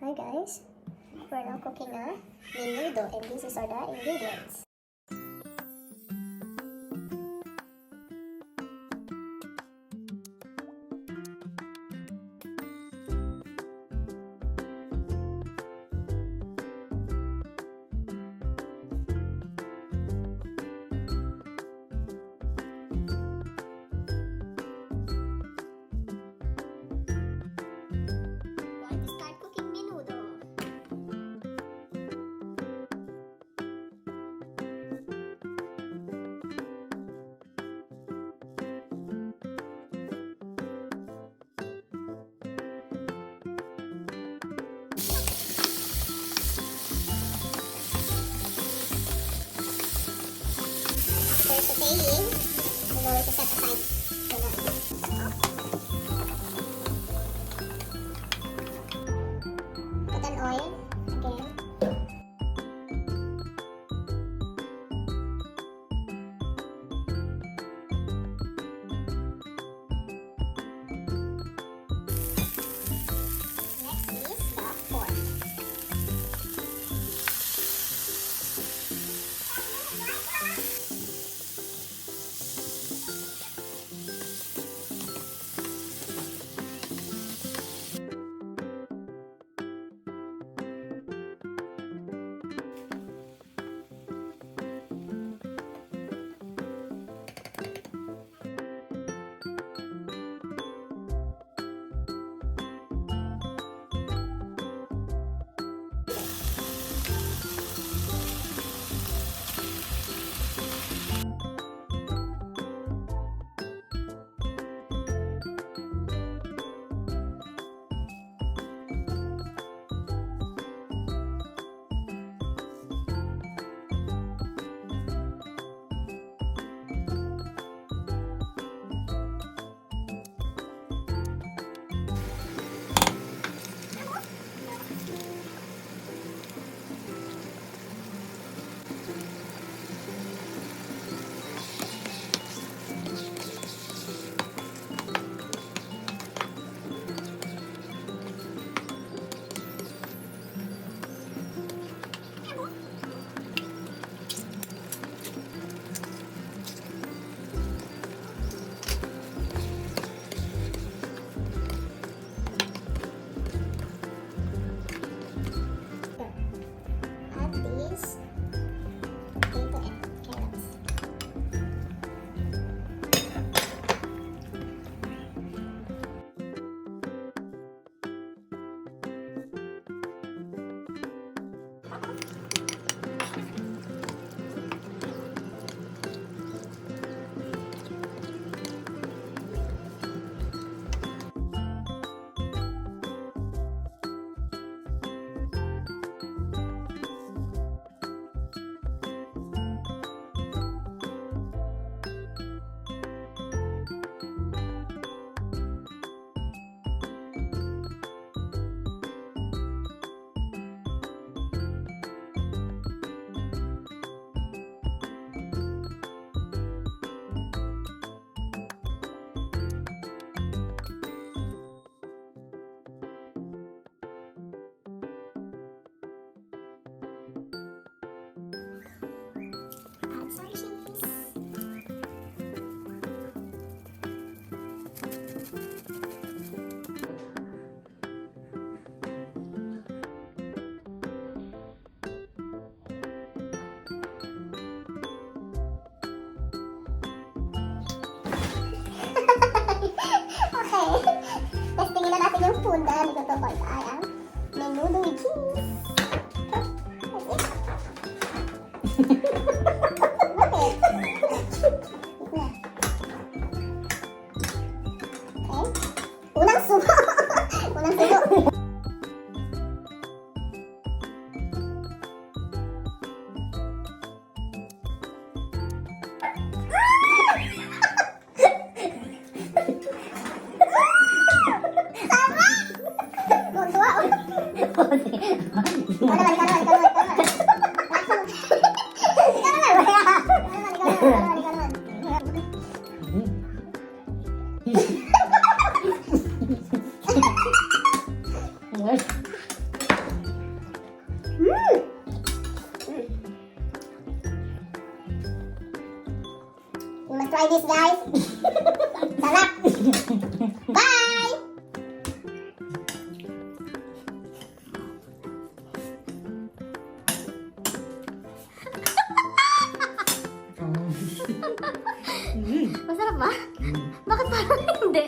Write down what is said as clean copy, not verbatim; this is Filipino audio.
Hi guys, we're now cooking a menudo and this is all the ingredients. After sauteing, we're going to set aside the put an oil again. Next is the pork. Testingin na natin yung food na nagluto ko. Ito ay ang menudo with cheese. Bakit? Okay. Unang subo. Unang subo. You must try this, guys. Sarap! Bye! Masarap ba? Bakit parang hindi?